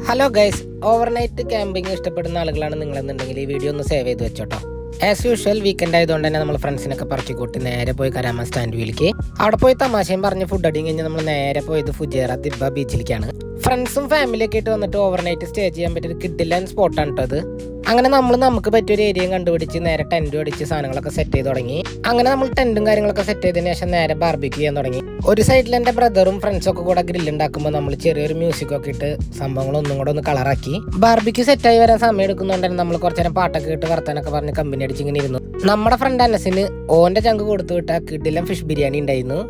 Hello guys, overnight camping ഇഷ്ടപ്പെടുന്ന ആളുകളാണ് നിങ്ങളെന്നുണ്ടെങ്കിൽ ഈ വീഡിയോ ഒന്ന് സേവ് ചെയ്ത് വെച്ചോട്ടോ. ആസ് യൂഷ്വൽ വീക്കെൻഡ് ആയതുകൊണ്ട് തന്നെ നമ്മൾ ഫ്രണ്ട്സിനൊക്കെ പറക്കി കൂട്ടി നേരെ പോയി കരാമ സ്റ്റാൻഡ് വീലിക്ക് അവിടെ പോയി തമാശയും പറഞ്ഞ് ഫുഡ് അടിയും കഴിഞ്ഞ് നമ്മൾ നേരെ പോയത് ഫുജേറ ദിബ്ബ ബീച്ചിലേക്കാണ്. ഫ്രണ്ട്സും ഫാമിലിയൊക്കെ ആയിട്ട് വന്നിട്ട് ഓവർനൈറ്റ് സ്റ്റേ ചെയ്യാൻ പറ്റിയ ഒരു കിഡിലൻ സ്പോട്ടാണ് കേട്ടോ അത്. അങ്ങനെ നമുക്ക് പറ്റിയൊരു ഏരിയയും കണ്ടുപിടിച്ച് നേരെ ടെൻറ്റും അടിച്ച് സാധനങ്ങളൊക്കെ സെറ്റ് ചെയ്ത് തുടങ്ങി. അങ്ങനെ നമ്മൾ ടെൻറ്റും കാര്യങ്ങളൊക്കെ സെറ്റ് ചെയ്തതിന് ശേഷം നേരെ ബാർബിക്യൂ ചെയ്യാൻ തുടങ്ങി. ഒരു സൈഡിൽ എൻ്റെ ബ്രദറും ഫ്രണ്ട്സും ഒക്കെ കൂടെ ഗ്രില്ലുണ്ടാക്കുമ്പോൾ നമ്മൾ ചെറിയൊരു മ്യൂസിക് ഒക്കെ ഇട്ട് സംഭവങ്ങളൊന്നും കൂടെ ഒന്ന് കളറാക്കി. ബാർബിക്യൂ സെറ്റായി വരാൻ സമയം എടുക്കുന്നതുകൊണ്ട് തന്നെ നമ്മൾ കുറച്ചു നേരം പാട്ടൊക്കെ ഇട്ട് വർത്താനൊക്കെ പറഞ്ഞ് കമ്പനി അടിച്ച് ഇങ്ങനെ ഇരുന്നു. നമ്മുടെ ഫ്രണ്ട് അനസിന് ഓൻ്റെ ചങ്ക് കൊടുത്തു വിട്ട കിഡിലൻ ഫിഷ് ബിരിയാണി ഉണ്ടായിരുന്നു.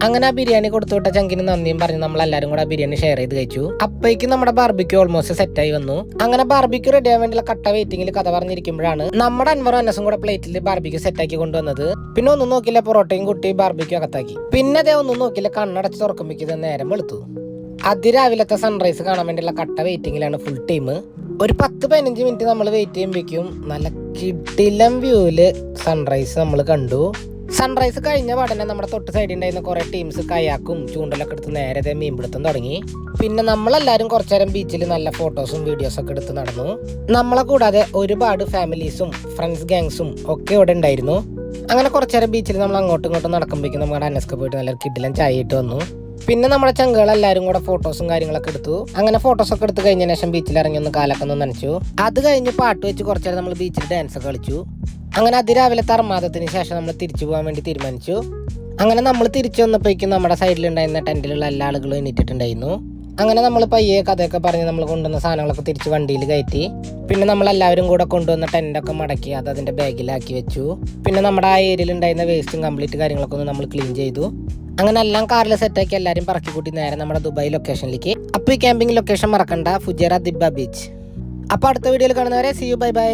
അങ്ങനെ ആ ബിരിയാണി കൊടുത്തുവിട്ട ചങ്കിന് നന്ദിയും പറഞ്ഞ് നമ്മൾ എല്ലാവരും കൂടെ ബിരിയാണി ഷെയർ ചെയ്ത് കഴിച്ചു. അപ്പോഴേക്കും നമ്മുടെ ബാർബിക്യൂ ഓൾമോസ്റ്റ് സെറ്റായി വന്നു. അങ്ങനെ ബാർബിക്യൂ റെഡി ആവാൻ വേണ്ടിയുള്ള കട്ട വെയിറ്റിംഗിൽ കഥ പറഞ്ഞിരിക്കുമ്പോഴാണ് നമ്മുടെ അൻവറും അനസും കൂടെ പ്ലേറ്റിൽ ബാർബിക്യൂ സെറ്റാക്കി കൊണ്ടുവന്നത്. പിന്നെ ഒന്നും നോക്കില്ല, പൊറോട്ടയും കുട്ടി ബാർബിക്യൂ അകത്താക്കി. പിന്നെ അതേ ഒന്നും നോക്കില്ല, കണ്ണടച്ച് തുറക്കുമ്പോഴേക്കും നേരം വെളുത്തു. അതിരാവിലത്തെ സൺറൈസ് കാണാൻ വേണ്ടിയുള്ള കട്ട വെയിറ്റിംഗിലാണ് ഫുൾ ടീം. ഒരു 10-15 മിനിറ്റ് നമ്മൾ വെയിറ്റ് ചെയ്യുമ്പോഴേക്കും നല്ല കിടിലം വ്യൂവില് സൺറൈസ് നമ്മൾ കണ്ടു. സൺറൈസ് കഴിഞ്ഞ പാടന്നെ നമ്മുടെ തൊട്ട് സൈഡിൽ ഉണ്ടായിരുന്ന കുറെ ടീംസ് കയാക്കും ചൂണ്ടലൊക്കെ എടുത്ത് നേരെ മീൻപിടുത്തം തുടങ്ങി. പിന്നെ നമ്മളെല്ലാവരും കുറച്ചു നേരം ബീച്ചിൽ നല്ല ഫോട്ടോസും വീഡിയോസും ഒക്കെ എടുത്ത് നടന്നു. നമ്മളെ കൂടാതെ ഒരുപാട് ഫാമിലീസും ഫ്രണ്ട്സ് ഗാങ്സും ഒക്കെ ഇവിടെ ഉണ്ടായിരുന്നു. അങ്ങനെ കുറച്ചു നേരം ബീച്ചിൽ നമ്മൾ അങ്ങോട്ടും ഇങ്ങോട്ടും നടക്കുമ്പോഴേക്കും നമ്മുടെ അനസ്ക പോയിട്ട് നല്ല കിഡിലൻ ചായ ഇട്ട് വന്നു. പിന്നെ നമ്മുടെ ചങ്കുകളെല്ലാവരും കൂടെ ഫോട്ടോസും കാര്യങ്ങളൊക്കെ എടുത്തു. അങ്ങനെ ഫോട്ടോസൊക്കെ എടുത്ത് കഴിഞ്ഞതിന് ശേഷം ബീച്ചിൽ ഇറങ്ങി ഒന്ന് കാലൊക്കെ ഒന്ന് നനച്ചു. അത് കഴിഞ്ഞ് പാട്ട് വെച്ച് കുറച്ചു നേരം നമ്മൾ ബീച്ചിൽ ഡാൻസ് ഒക്കെ കളിച്ചു. അങ്ങനെ അതിരാവിലത്തെ അർമാദത്തിന് ശേഷം നമ്മൾ തിരിച്ചു പോകാൻ വേണ്ടി തീരുമാനിച്ചു. അങ്ങനെ നമ്മൾ തിരിച്ചു വന്നപ്പോഴേക്കും നമ്മുടെ സൈഡിലുണ്ടായിരുന്ന ടെൻറ്റിലുള്ള എല്ലാ ആളുകളും എണീറ്റിട്ടുണ്ടായിരുന്നു. അങ്ങനെ നമ്മൾ പയ്യെ കഥയൊക്കെ പറഞ്ഞ് നമ്മൾ കൊണ്ടുവന്ന സാധനങ്ങളൊക്കെ തിരിച്ച് വണ്ടിയിൽ കയറ്റി. പിന്നെ നമ്മളെല്ലാവരും കൂടെ കൊണ്ടുവന്ന ടെൻറ്റൊക്കെ മടക്കി അത് അതിൻ്റെ ബാഗിലാക്കി വെച്ചു. പിന്നെ നമ്മുടെ ആ ഏരിയയിൽ ഉണ്ടായിരുന്ന വേസ്റ്റും കംപ്ലീറ്റ് കാര്യങ്ങളൊക്കെ ഒന്ന് നമ്മൾ ക്ലീൻ ചെയ്തു. അങ്ങനെ എല്ലാം കാറിൽ സെറ്റാക്കി എല്ലാവരും പറക്കി കൂട്ടി നേരെ നമ്മുടെ ദുബായ് ലൊക്കേഷനിലേക്ക്. അപ്പോൾ ഈ ക്യാമ്പിംഗ് ലൊക്കേഷൻ മറക്കണ്ട, ഫുജേറ ദിബ്ബ ബീച്ച്. അപ്പോൾ അടുത്ത വീഡിയോയിൽ കാണുന്നവരെ സീ യു, ബൈ ബൈ.